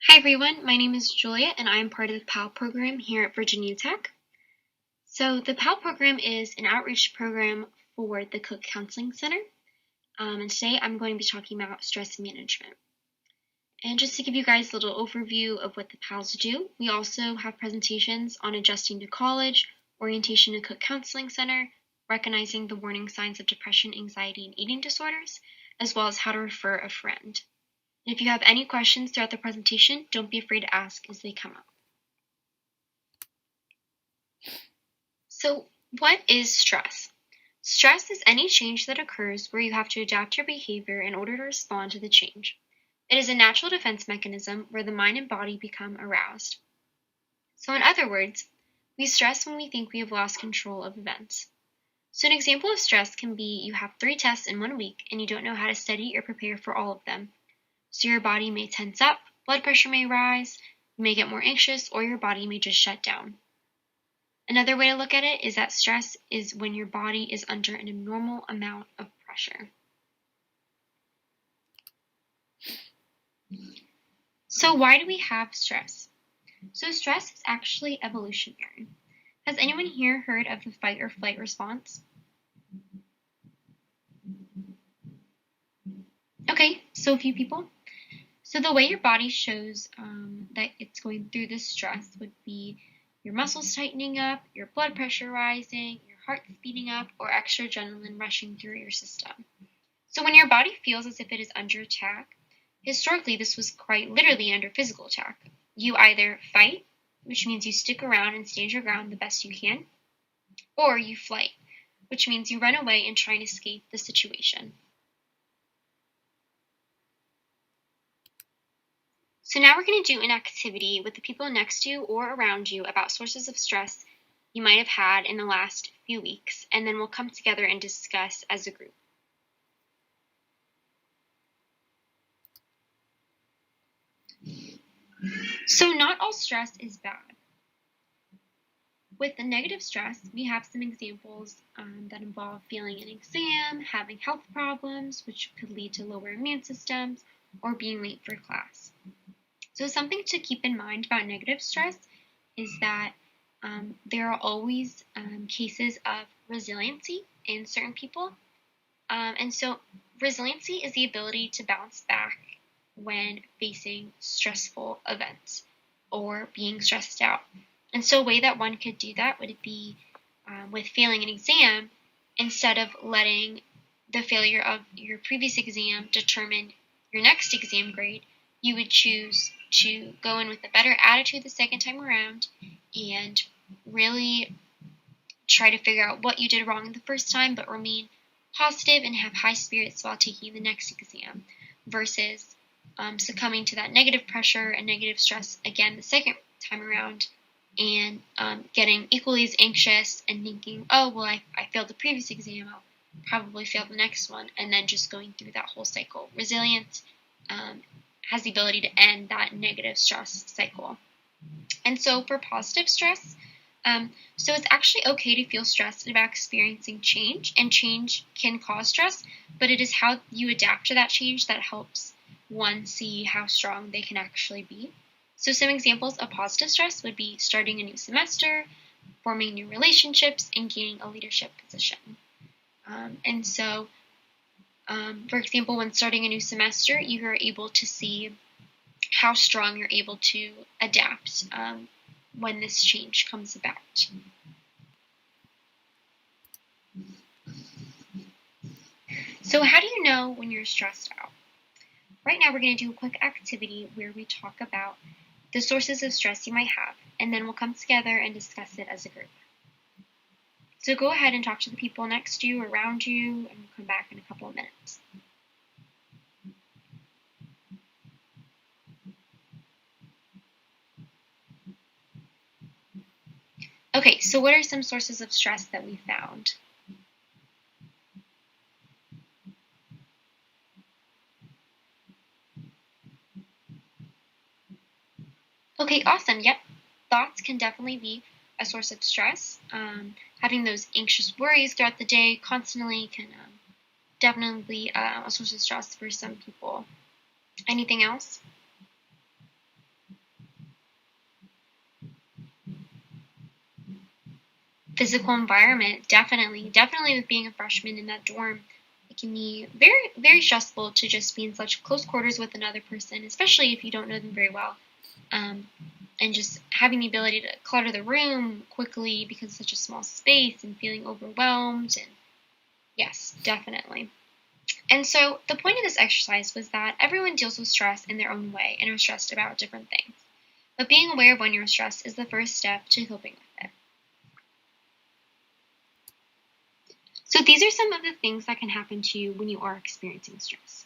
Hi everyone, my name is Julia and I am part of the PAL program here at Virginia Tech. So the PAL program is an outreach program for the Cook Counseling Center, and today I'm going to be talking about stress management. And just to give you guys a little overview of what the PALs do, we also have presentations on adjusting to college, orientation to Cook Counseling Center, recognizing the warning signs of depression, anxiety, and eating disorders, as well as how to refer a friend. And if you have any questions throughout the presentation, don't be afraid to ask as they come up. So, what is stress? Stress is any change that occurs where you have to adapt your behavior in order to respond to the change. It is a natural defense mechanism where the mind and body become aroused. So, in other words, we stress when we think we have lost control of events. So, an example of stress can be you have 3 tests in 1 week and you don't know how to study or prepare for all of them. So, your body may tense up, blood pressure may rise, you may get more anxious, or your body may just shut down. Another way to look at it is that stress is when your body is under an abnormal amount of pressure. So why do we have stress? So stress is actually evolutionary. Has anyone here heard of the fight or flight response? Okay, so a few people. So the way your body shows that it's going through this stress would be your muscles tightening up, your blood pressure rising, your heart speeding up, or extra adrenaline rushing through your system. So when your body feels as if it is under attack, historically this was quite literally under physical attack. You either fight, which means you stick around and stand your ground the best you can, or you flight, which means you run away and try and escape the situation. So now we're going to do an activity with the people next to you or around you about sources of stress you might have had in the last few weeks, and then we'll come together and discuss as a group. So not all stress is bad. With the negative stress, we have some examples that involve failing an exam, having health problems, which could lead to lower immune systems, or being late for class. So something to keep in mind about negative stress is that there are always cases of resiliency in certain people. And so resiliency is the ability to bounce back when facing stressful events or being stressed out. And so a way that one could do that would be with failing an exam, instead of letting the failure of your previous exam determine your next exam grade, you would choose to go in with a better attitude the second time around and really try to figure out what you did wrong the first time, but remain positive and have high spirits while taking the next exam, versus succumbing to that negative pressure and negative stress again the second time around and getting equally as anxious and thinking, oh, well, I failed the previous exam, I'll probably fail the next one, and then just going through that whole cycle. Resilience has the ability to end that negative stress cycle. And so for positive stress, so it's actually okay to feel stressed about experiencing change, and change can cause stress, but it is how you adapt to that change that helps one see how strong they can actually be. So some examples of positive stress would be starting a new semester, forming new relationships, and gaining a leadership position. For example, when starting a new semester, you are able to see how strong you're able to adapt when this change comes about. So how do you know when you're stressed out? Right now we're going to do a quick activity where we talk about the sources of stress you might have, and then we'll come together and discuss it as a group. So go ahead and talk to the people next to you, around you, and we'll come back in a couple of minutes. Okay, so what are some sources of stress that we found? Okay, awesome. Yep, thoughts can definitely be a source of stress. Having those anxious worries throughout the day constantly can definitely be a source of stress for some people. Anything else? Physical environment, definitely with being a freshman in that dorm, it can be very, very stressful to just be in such close quarters with another person, especially if you don't know them very well. And just having the ability to clutter the room quickly because it's such a small space and feeling overwhelmed. And yes, definitely. And so the point of this exercise was that everyone deals with stress in their own way and are stressed about different things. But being aware of when you're stressed is the first step to coping with it. So these are some of the things that can happen to you when you are experiencing stress.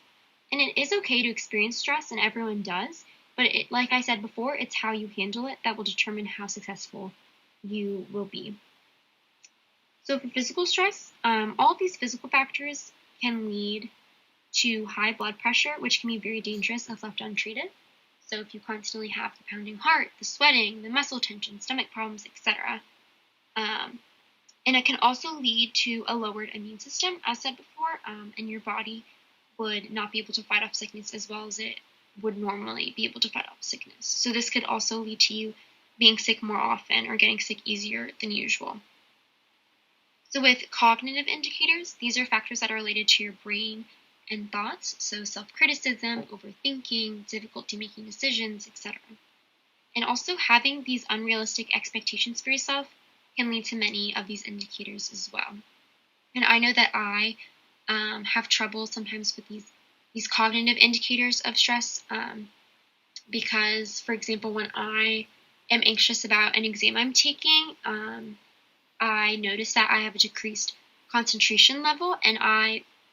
And it is okay to experience stress, and everyone does, but like I said before, it's how you handle it that will determine how successful you will be. So for physical stress, all of these physical factors can lead to high blood pressure, which can be very dangerous if left untreated. So if you constantly have the pounding heart, the sweating, the muscle tension, stomach problems, etc., and it can also lead to a lowered immune system, as said before, and your body would not be able to fight off sickness as well as it would normally be able to fight off sickness. So this could also lead to you being sick more often or getting sick easier than usual. So with cognitive indicators, these are factors that are related to your brain and thoughts, so self-criticism, overthinking, difficulty making decisions, etc. And also having these unrealistic expectations for yourself can lead to many of these indicators as well. And I know that I have trouble sometimes with these cognitive indicators of stress because, for example, when I am anxious about an exam I'm taking, I notice that I have a decreased concentration level, and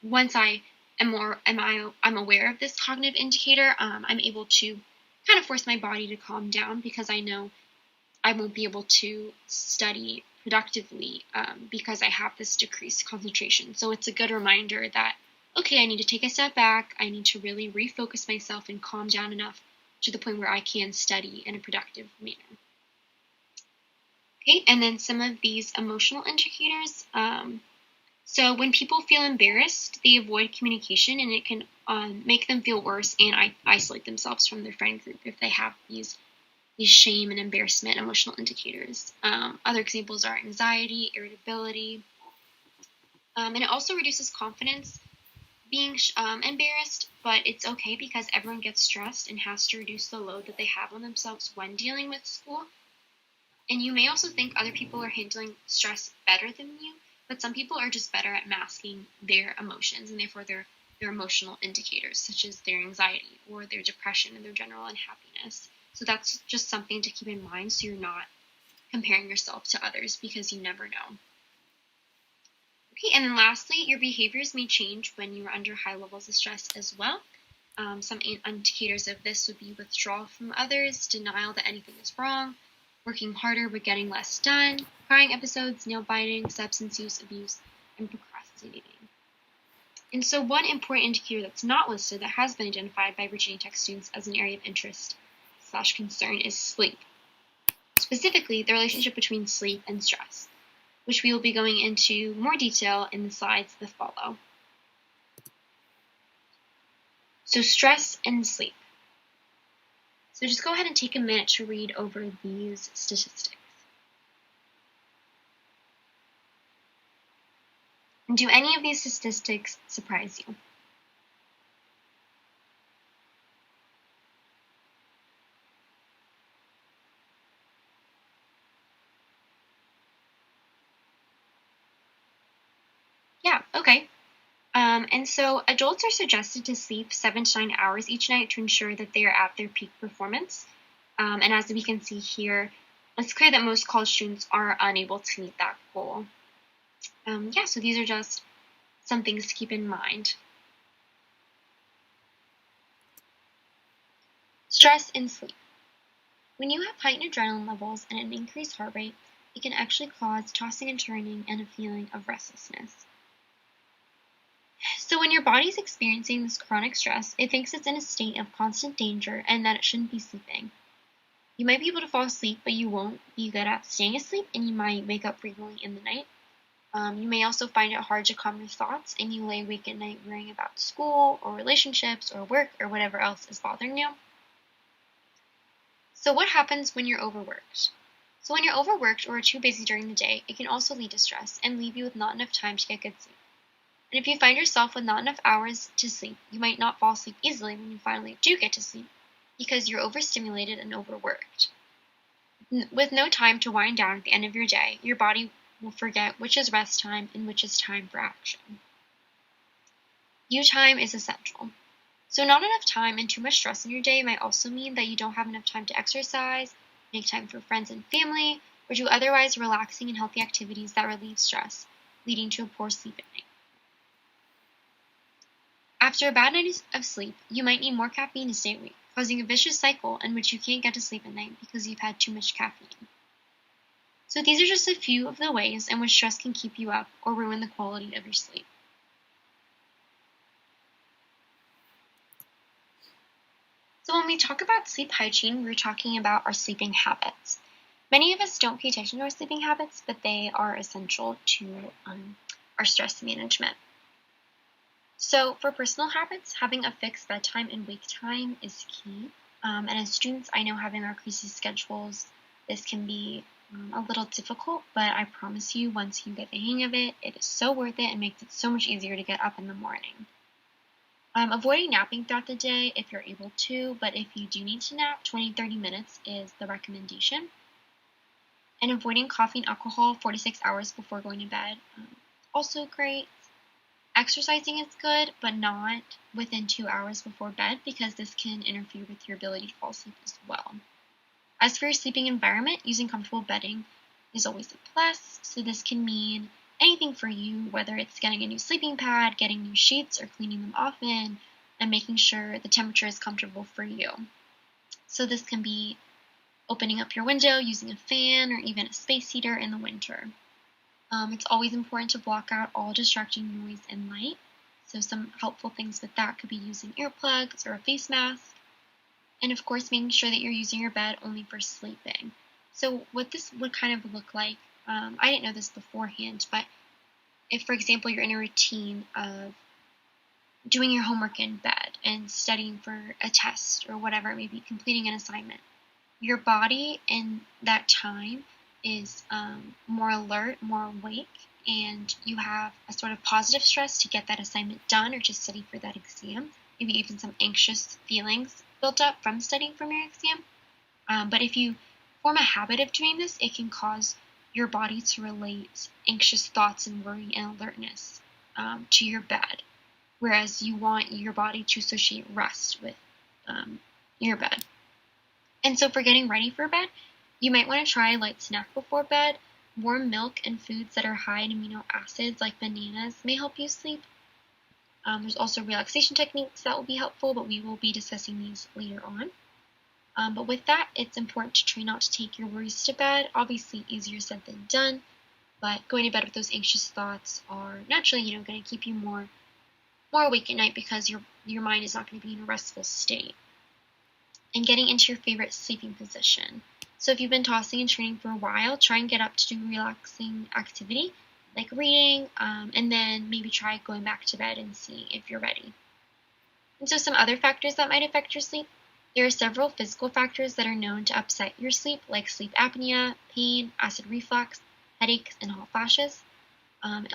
once I am I'm aware of this cognitive indicator, I'm able to kind of force my body to calm down because I know I won't be able to study productively because I have this decreased concentration. So it's a good reminder that, okay, I need to take a step back. I need to really refocus myself and calm down enough to the point where I can study in a productive manner. Okay, and then some of these emotional indicators. So when people feel embarrassed, they avoid communication, and it can make them feel worse and isolate themselves from their friend group if they have these shame and embarrassment emotional indicators. Other examples are anxiety, irritability, and it also reduces confidence. Being embarrassed, but it's okay because everyone gets stressed and has to reduce the load that they have on themselves when dealing with school. And you may also think other people are handling stress better than you, but some people are just better at masking their emotions, and therefore their emotional indicators, such as their anxiety or their depression and their general unhappiness. So that's just something to keep in mind so you're not comparing yourself to others because you never know. Okay, and then lastly, your behaviors may change when you're under high levels of stress as well. Some indicators of this would be withdrawal from others, denial that anything is wrong, working harder but getting less done, crying episodes, nail biting, substance use abuse, and procrastinating. And so one important indicator that's not listed that has been identified by Virginia Tech students as an area of interest / concern is sleep. Specifically, the relationship between sleep and stress, which we will be going into more detail in the slides that follow. So stress and sleep. So just go ahead and take a minute to read over these statistics. And do any of these statistics surprise you? Yeah, okay. And so adults are suggested to sleep 7 to 9 hours each night to ensure that they are at their peak performance. And as we can see here, it's clear that most college students are unable to meet that goal. So these are just some things to keep in mind. Stress and sleep. When you have heightened adrenaline levels and an increased heart rate, it can actually cause tossing and turning and a feeling of restlessness. So when your body is experiencing this chronic stress, it thinks it's in a state of constant danger and that it shouldn't be sleeping. You might be able to fall asleep, but you won't be good at staying asleep, and you might wake up frequently in the night. You may also find it hard to calm your thoughts, and you lay awake at night worrying about school or relationships or work or whatever else is bothering you. So what happens when you're overworked? So when you're overworked or too busy during the day, it can also lead to stress and leave you with not enough time to get good sleep. And if you find yourself with not enough hours to sleep, you might not fall asleep easily when you finally do get to sleep because you're overstimulated and overworked. With no time to wind down at the end of your day, your body will forget which is rest time and which is time for action. You time is essential. So not enough time and too much stress in your day might also mean that you don't have enough time to exercise, make time for friends and family, or do otherwise relaxing and healthy activities that relieve stress, leading to a poor sleep at night. After a bad night of sleep, you might need more caffeine to stay awake, causing a vicious cycle in which you can't get to sleep at night because you've had too much caffeine. So these are just a few of the ways in which stress can keep you up or ruin the quality of your sleep. So when we talk about sleep hygiene, we're talking about our sleeping habits. Many of us don't pay attention to our sleeping habits, but they are essential to our stress management. So for personal habits, having a fixed bedtime and wake time is key. And as students, I know having our crazy schedules, this can be a little difficult, but I promise you, once you get the hang of it, it is so worth it and makes it so much easier to get up in the morning. Avoiding napping throughout the day if you're able to, but if you do need to nap, 20-30 minutes is the recommendation. And avoiding coffee and alcohol 4 to 6 hours before going to bed, also great. Exercising is good, but not within 2 hours before bed because this can interfere with your ability to fall asleep as well. As for your sleeping environment, using comfortable bedding is always a plus, so this can mean anything for you, whether it's getting a new sleeping pad, getting new sheets, or cleaning them often, and making sure the temperature is comfortable for you. So this can be opening up your window, using a fan, or even a space heater in the winter. It's always important to block out all distracting noise and light. So some helpful things with that could be using earplugs or a face mask. And of course, making sure that you're using your bed only for sleeping. So what this would kind of look like, I didn't know this beforehand, but if, for example, you're in a routine of doing your homework in bed and studying for a test or whatever, maybe completing an assignment, your body in that time is more alert, more awake, and you have a sort of positive stress to get that assignment done or to study for that exam, maybe even some anxious feelings built up from studying for your exam. But if you form a habit of doing this, it can cause your body to relate anxious thoughts and worry and alertness to your bed, whereas you want your body to associate rest with your bed. And so for getting ready for bed, you might want to try a light snack before bed. Warm milk and foods that are high in amino acids like bananas may help you sleep. There's also relaxation techniques that will be helpful, but we will be discussing these later on. But with that, it's important to try not to take your worries to bed. Obviously, easier said than done, but going to bed with those anxious thoughts are naturally, going to keep you more awake at night because your mind is not going to be in a restful state. And getting into your favorite sleeping position. So if you've been tossing and turning for a while, try and get up to do a relaxing activity like reading, and then maybe try going back to bed and see if you're ready. And so some other factors that might affect your sleep. There are several physical factors that are known to upset your sleep, like sleep apnea, pain, acid reflux, headaches, and hot flashes.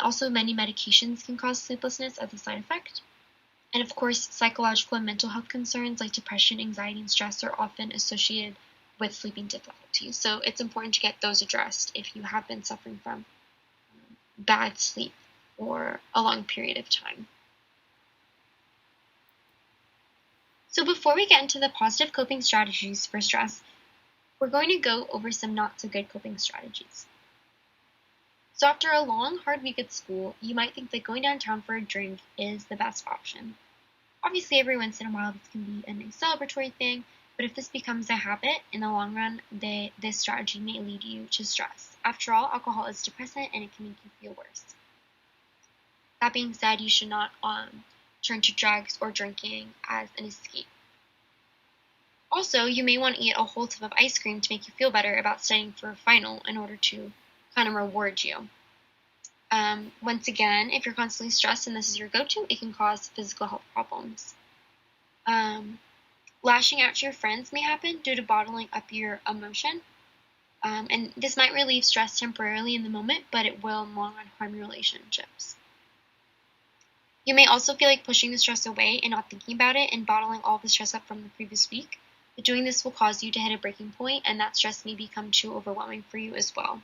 Also, many medications can cause sleeplessness as a side effect. And of course, psychological and mental health concerns like depression, anxiety, and stress are often associated with sleeping difficulties. So it's important to get those addressed if you have been suffering from bad sleep or a long period of time. So before we get into the positive coping strategies for stress, we're going to go over some not so good coping strategies. So after a long, hard week at school, you might think that going downtown for a drink is the best option. Obviously, every once in a while, this can be a nice celebratory thing, but if this becomes a habit, in the long run, this strategy may lead you to stress. After all, alcohol is a depressant and it can make you feel worse. That being said, you should not turn to drugs or drinking as an escape. Also, you may want to eat a whole tub of ice cream to make you feel better about studying for a final in order to kind of reward you. Once again, if you're constantly stressed and this is your go-to, it can cause physical health problems. Lashing out to your friends may happen due to bottling up your emotion. And this might relieve stress temporarily in the moment, but it will in the long run harm your relationships. You may also feel like pushing the stress away and not thinking about it and bottling all the stress up from the previous week. But doing this will cause you to hit a breaking point, and that stress may become too overwhelming for you as well.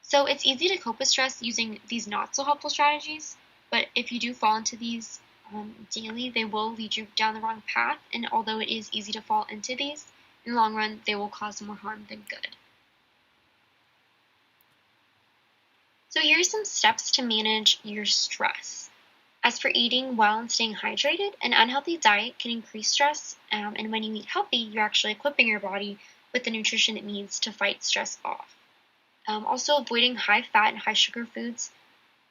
So it's easy to cope with stress using these not so helpful strategies, but if you do fall into these daily, they will lead you down the wrong path. And although it is easy to fall into these, in the long run, they will cause more harm than good. So here are some steps to manage your stress. As for eating well and staying hydrated, an unhealthy diet can increase stress, and when you eat healthy, you're actually equipping your body with the nutrition it needs to fight stress off. Also, avoiding high fat and high sugar foods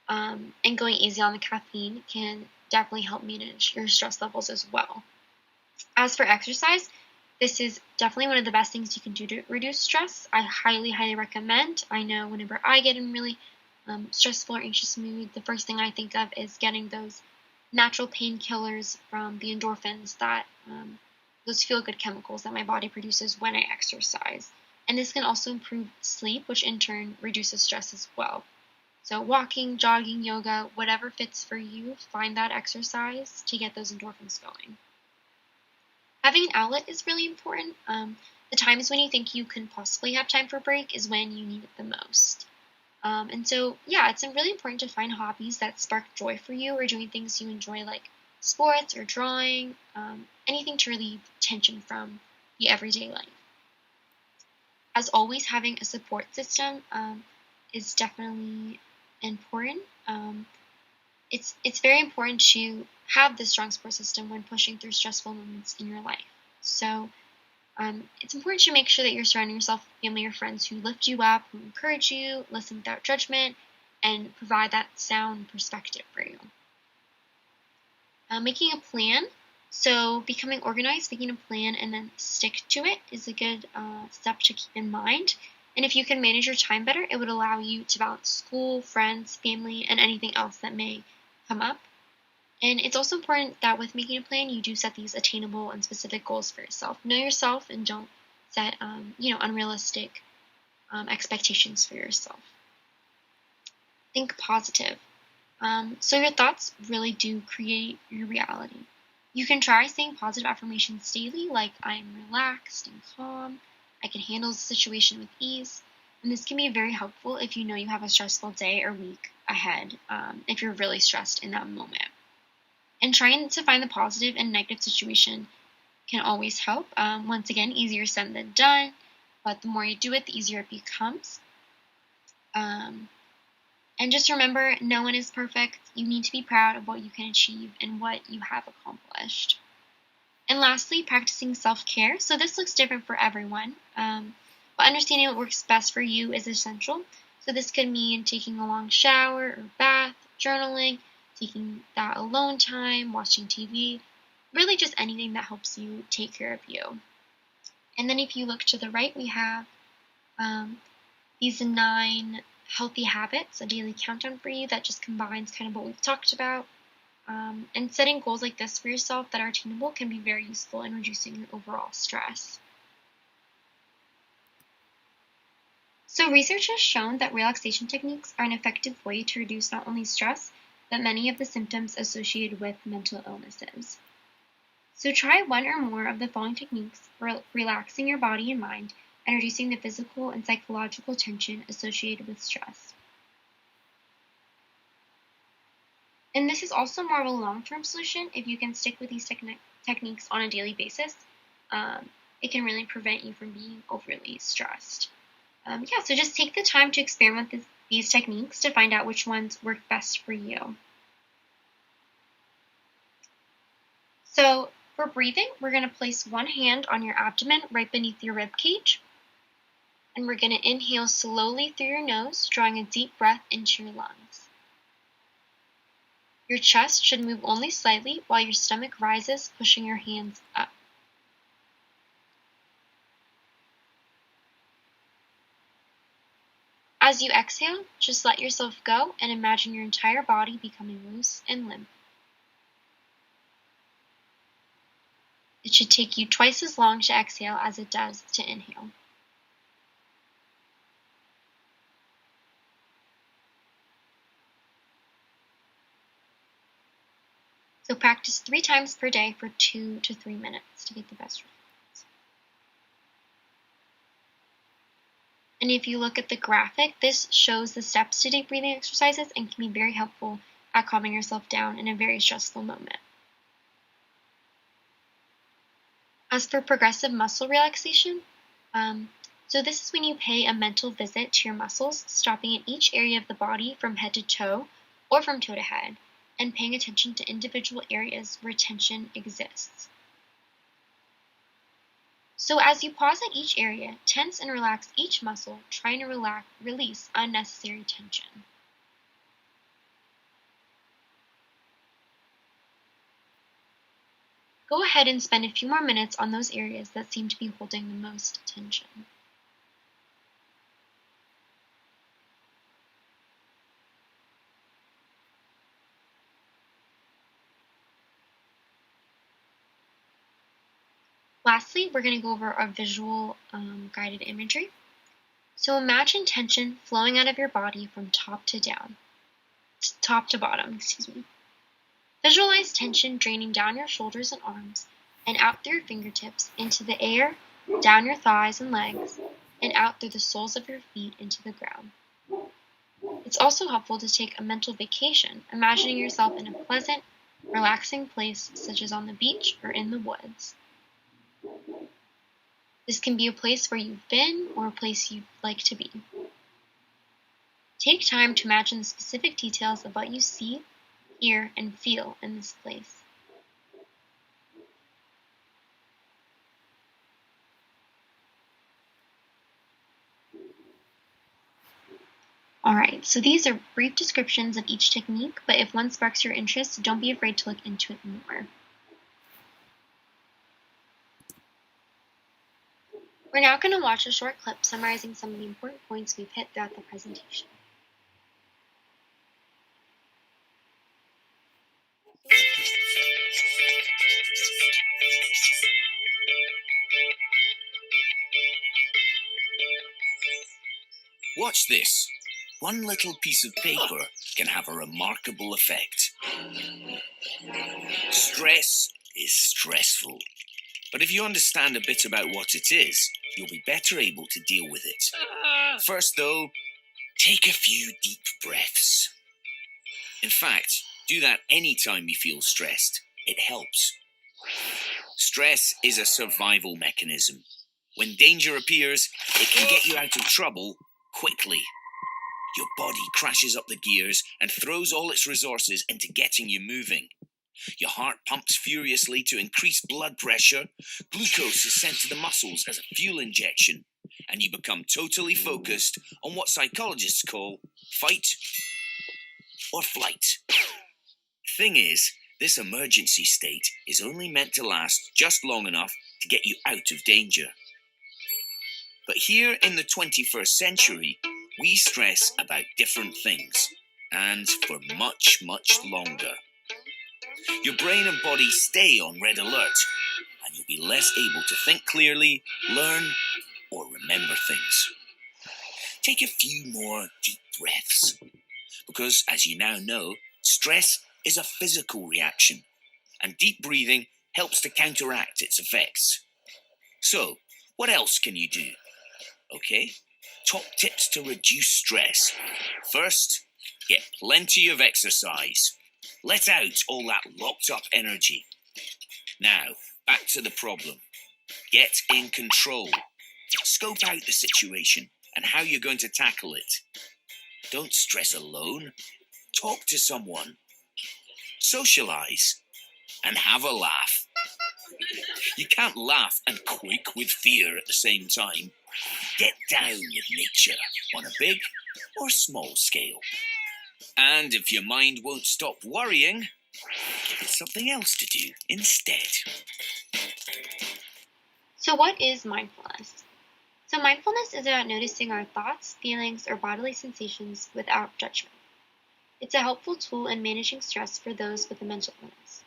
and going easy on the caffeine can definitely help manage your stress levels as well. As for exercise, this is definitely one of the best things you can do to reduce stress. I highly, highly recommend. I know whenever I get in really stressful or anxious mood, the first thing I think of is getting those natural painkillers from the endorphins that those feel-good chemicals that my body produces when I exercise. And this can also improve sleep, which in turn reduces stress as well. So walking, jogging, yoga, whatever fits for you, find that exercise to get those endorphins going. Having an outlet is really important. The times when you think you can possibly have time for a break is when you need it the most. And so, yeah, it's really important to find hobbies that spark joy for you or doing things you enjoy like sports or drawing, anything to relieve tension from the everyday life. As always, having a support system is definitely important. It's very important to have this strong support system when pushing through stressful moments in your life. So it's important to make sure that you're surrounding yourself with family or friends who lift you up, who encourage you, listen without judgment, and provide that sound perspective for you. Making a plan. So becoming organized, making a plan, and then stick to it is a good step to keep in mind. And if you can manage your time better, it would allow you to balance school, friends, family, and anything else that may come up. And it's also important that with making a plan, you do set these attainable and specific goals for yourself. Know yourself and don't set, unrealistic expectations for yourself. Think positive. So your thoughts really do create your reality. You can try saying positive affirmations daily, like I am relaxed and calm. I can handle the situation with ease. And this can be very helpful if you know you have a stressful day or week ahead, if you're really stressed in that moment. And trying to find the positive in a negative situation can always help. Once again, easier said than done, but the more you do it, the easier it becomes. And just remember, no one is perfect. You need to be proud of what you can achieve and what you have accomplished. And lastly, practicing self-care. So this looks different for everyone, but understanding what works best for you is essential. So this could mean taking a long shower or bath, journaling, taking that alone time, watching TV, really just anything that helps you take care of you. And then if you look to the right, we have these 9 healthy habits, a daily countdown for you that just combines kind of what we've talked about. And setting goals like this for yourself that are attainable can be very useful in reducing your overall stress. So research has shown that relaxation techniques are an effective way to reduce not only stress, but many of the symptoms associated with mental illnesses. So try one or more of the following techniques for relaxing your body and mind and reducing the physical and psychological tension associated with stress. And this is also more of a long-term solution. If you can stick with these techniques on a daily basis, it can really prevent you from being overly stressed. So just take the time to experiment with these techniques to find out which ones work best for you. So for breathing, we're going to place one hand on your abdomen right beneath your rib cage. And we're going to inhale slowly through your nose, drawing a deep breath into your lungs. Your chest should move only slightly while your stomach rises, pushing your hands up. As you exhale, just let yourself go and imagine your entire body becoming loose and limp. It should take you twice as long to exhale as it does to inhale. So practice 3 times per day for 2 to 3 minutes to get the best results. And if you look at the graphic, this shows the steps to deep breathing exercises and can be very helpful at calming yourself down in a very stressful moment. As for progressive muscle relaxation, so this is when you pay a mental visit to your muscles, stopping at each area of the body from head to toe or from toe to head, and paying attention to individual areas where tension exists. So as you pause at each area, tense and relax each muscle, trying to release unnecessary tension. Go ahead and spend a few more minutes on those areas that seem to be holding the most tension. Lastly, we're going to go over our visual guided imagery. So imagine tension flowing out of your body from top to bottom. Visualize tension draining down your shoulders and arms and out through your fingertips into the air, down your thighs and legs, and out through the soles of your feet into the ground. It's also helpful to take a mental vacation, imagining yourself in a pleasant, relaxing place such as on the beach or in the woods. This can be a place where you've been or a place you'd like to be. Take time to imagine the specific details of what you see, hear, and feel in this place. Alright, so these are brief descriptions of each technique, but if one sparks your interest, don't be afraid to look into it more. We're now going to watch a short clip summarizing some of the important points we've hit throughout the presentation. Watch this. One little piece of paper can have a remarkable effect. Stress is stressful. But if you understand a bit about what it is, you'll be better able to deal with it. First, though, take a few deep breaths. In fact, do that anytime you feel stressed. It helps. Stress is a survival mechanism. When danger appears, it can get you out of trouble quickly. Your body crashes up the gears and throws all its resources into getting you moving. Your heart pumps furiously to increase blood pressure, glucose is sent to the muscles as a fuel injection, and you become totally focused on what psychologists call fight or flight. Thing is, this emergency state is only meant to last just long enough to get you out of danger. But here in the 21st century, we stress about different things, and for much, much longer. Your brain and body stay on red alert, and you'll be less able to think clearly, learn, or remember things. Take a few more deep breaths, because as you now know, stress is a physical reaction, and deep breathing helps to counteract its effects. So, what else can you do? Okay, top tips to reduce stress. First, get plenty of exercise. Let out all that locked up energy. Now, back to the problem. Get in control. Scope out the situation and how you're going to tackle it. Don't stress alone. Talk to someone. Socialize. And have a laugh. You can't laugh and quake with fear at the same time. Get down with nature on a big or small scale. And if your mind won't stop worrying, give it something else to do instead. So what is mindfulness? So mindfulness is about noticing our thoughts, feelings, or bodily sensations without judgment. It's a helpful tool in managing stress for those with a mental illness.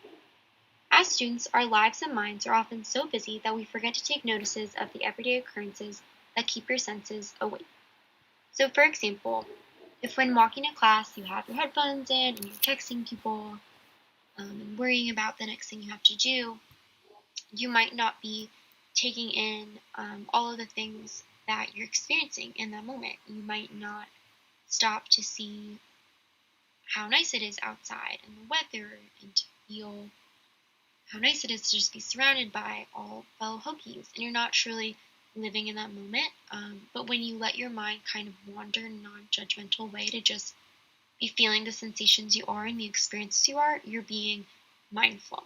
As students, our lives and minds are often so busy that we forget to take notices of the everyday occurrences that keep your senses awake. So for example, if when walking to class you have your headphones in and you're texting people, and worrying about the next thing you have to do, you might not be taking in all of the things that you're experiencing in that moment. You might not stop to see how nice it is outside and the weather, and to feel how nice it is to just be surrounded by all fellow Hokies. And you're not truly living in that moment. But when you let your mind kind of wander in a non-judgmental way to just be feeling the sensations you are and the experiences you are, you're being mindful.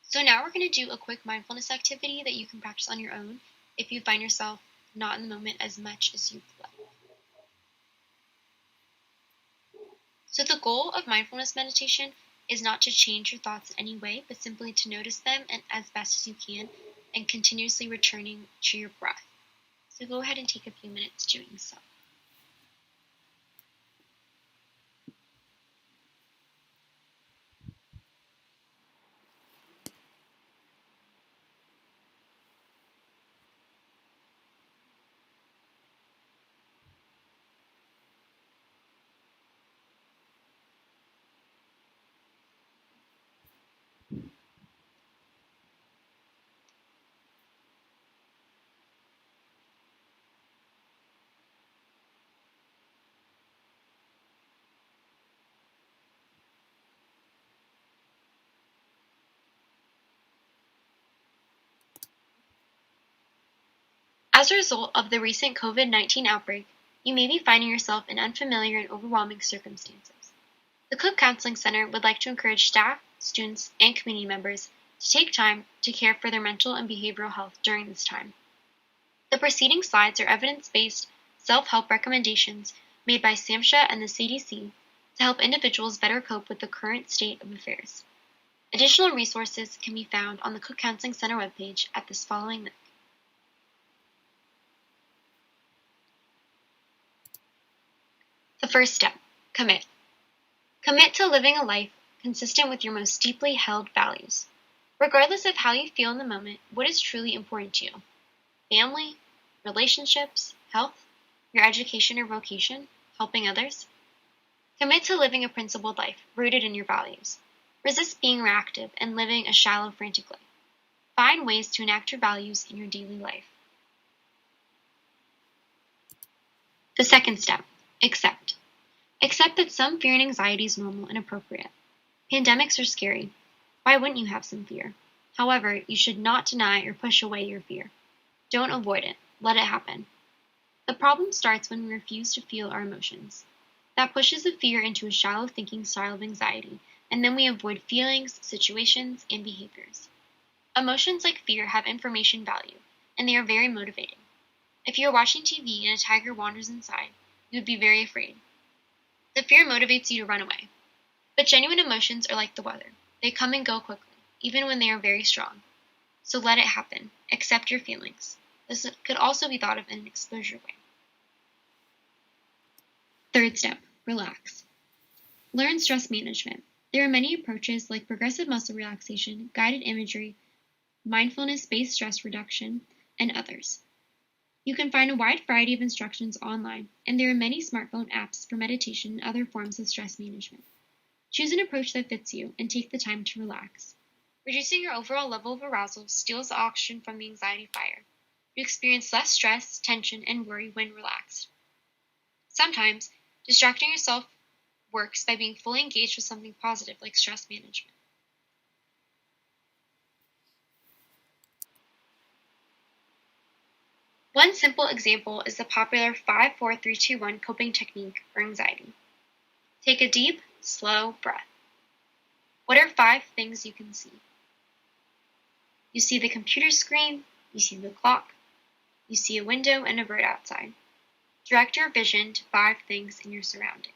So now we're going to do a quick mindfulness activity that you can practice on your own if you find yourself not in the moment as much as you'd like. So the goal of mindfulness meditation is not to change your thoughts in any way, but simply to notice them and as best as you can and continuously returning to your breath. So go ahead and take a few minutes doing so. As a result of the recent COVID-19 outbreak, you may be finding yourself in unfamiliar and overwhelming circumstances. The Cook Counseling Center would like to encourage staff, students, and community members to take time to care for their mental and behavioral health during this time. The preceding slides are evidence-based self-help recommendations made by SAMHSA and the CDC to help individuals better cope with the current state of affairs. Additional resources can be found on the Cook Counseling Center webpage at this following link. The first step, commit. Commit to living a life consistent with your most deeply held values. Regardless of how you feel in the moment, what is truly important to you? Family, relationships, health, your education or vocation, helping others? Commit to living a principled life rooted in your values. Resist being reactive and living a shallow, frantic life. Find ways to enact your values in your daily life. The second step, accept. Accept that some fear and anxiety is normal and appropriate. Pandemics are scary. Why wouldn't you have some fear? However, you should not deny or push away your fear. Don't avoid it. Let it happen. The problem starts when we refuse to feel our emotions. That pushes the fear into a shallow thinking style of anxiety, and then we avoid feelings, situations, and behaviors. Emotions like fear have information value, and they are very motivating. If you are watching TV and a tiger wanders inside, you would be very afraid. The fear motivates you to run away. But genuine emotions are like the weather. They come and go quickly, even when they are very strong. So let it happen. Accept your feelings. This could also be thought of in an exposure way. Third step, relax. Learn stress management. There are many approaches like progressive muscle relaxation, guided imagery, mindfulness-based stress reduction, and others. You can find a wide variety of instructions online, and there are many smartphone apps for meditation and other forms of stress management. Choose an approach that fits you and take the time to relax. Reducing your overall level of arousal steals the oxygen from the anxiety fire. You experience less stress, tension, and worry when relaxed. Sometimes, distracting yourself works by being fully engaged with something positive like stress management. One simple example is the popular 5-4-3-2-1 coping technique for anxiety. Take a deep, slow breath. What are 5 things you can see? You see the computer screen, you see the clock, you see a window and a bird outside. Direct your vision to 5 things in your surroundings.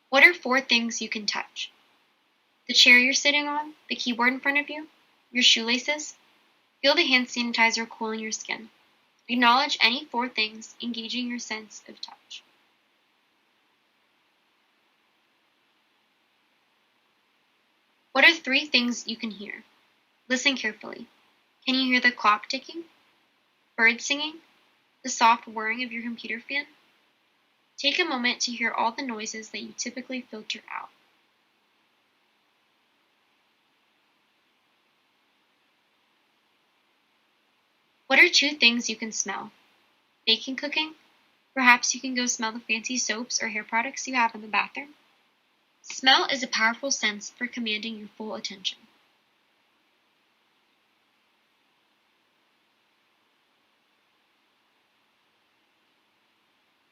What are 4 things you can touch? The chair you're sitting on, the keyboard in front of you, your shoelaces. Feel the hand sanitizer cooling your skin. Acknowledge any 4 things engaging your sense of touch. What are 3 things you can hear? Listen carefully. Can you hear the clock ticking? Birds singing? The soft whirring of your computer fan? Take a moment to hear all the noises that you typically filter out. What are 2 things you can smell? Baking cooking? Perhaps you can go smell the fancy soaps or hair products you have in the bathroom. Smell is a powerful sense for commanding your full attention.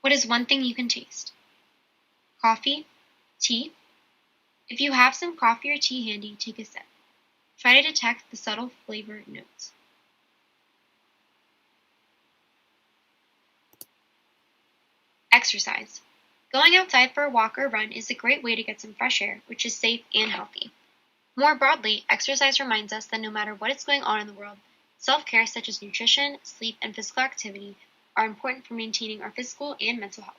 What is one thing you can taste? Coffee? Tea? If you have some coffee or tea handy, take a sip. Try to detect the subtle flavor notes. Exercise. Going outside for a walk or run is a great way to get some fresh air, which is safe and healthy. More broadly, exercise reminds us that no matter what is going on in the world, self-care such as nutrition, sleep, and physical activity are important for maintaining our physical and mental health.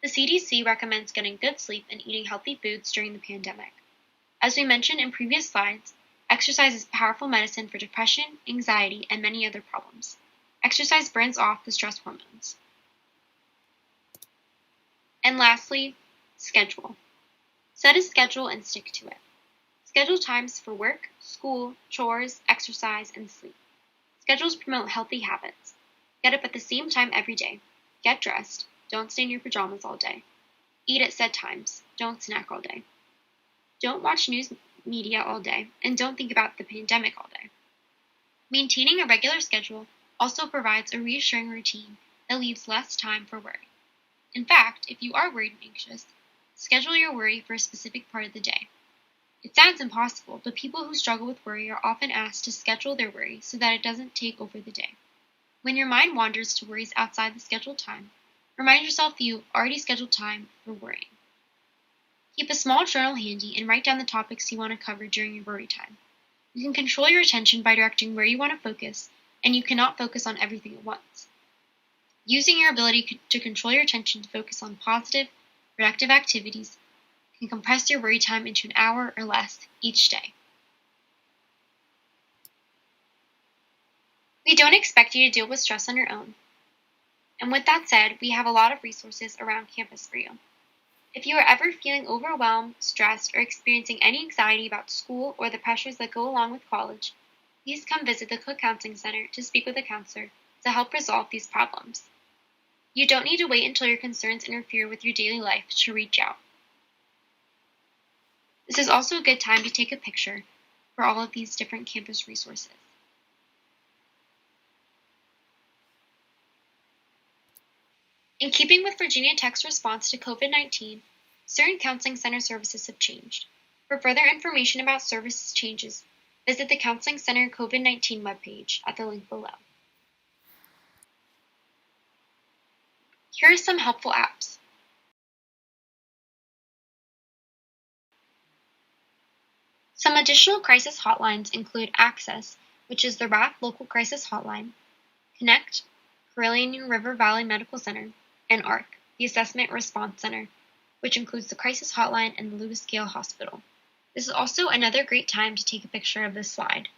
The CDC recommends getting good sleep and eating healthy foods during the pandemic. As we mentioned in previous slides, exercise is powerful medicine for depression, anxiety, and many other problems. Exercise burns off the stress hormones. And lastly, schedule. Set a schedule and stick to it. Schedule times for work, school, chores, exercise, and sleep. Schedules promote healthy habits. Get up at the same time every day. Get dressed. Don't stay in your pajamas all day. Eat at set times. Don't snack all day. Don't watch news media all day, and don't think about the pandemic all day. Maintaining a regular schedule also provides a reassuring routine that leaves less time for worry. In fact, if you are worried and anxious, schedule your worry for a specific part of the day. It sounds impossible, but people who struggle with worry are often asked to schedule their worry so that it doesn't take over the day. When your mind wanders to worries outside the scheduled time, remind yourself that you've already scheduled time for worrying. Keep a small journal handy and write down the topics you want to cover during your worry time. You can control your attention by directing where you want to focus, and you cannot focus on everything at once. Using your ability to control your attention to focus on positive, productive activities can compress your worry time into an hour or less each day. We don't expect you to deal with stress on your own. And with that said, we have a lot of resources around campus for you. If you are ever feeling overwhelmed, stressed, or experiencing any anxiety about school or the pressures that go along with college, please come visit the Cook Counseling Center to speak with a counselor to help resolve these problems. You don't need to wait until your concerns interfere with your daily life to reach out. This is also a good time to take a picture for all of these different campus resources. In keeping with Virginia Tech's response to COVID-19, certain counseling center services have changed. For further information about service changes, visit the Counseling Center COVID-19 webpage at the link below. Here are some helpful apps. Some additional crisis hotlines include Access, which is the RAF Local Crisis Hotline, Connect, Carilion River Valley Medical Center, and ARC, the Assessment Response Center, which includes the Crisis Hotline and the Lewis Gale Hospital. This is also another great time to take a picture of this slide.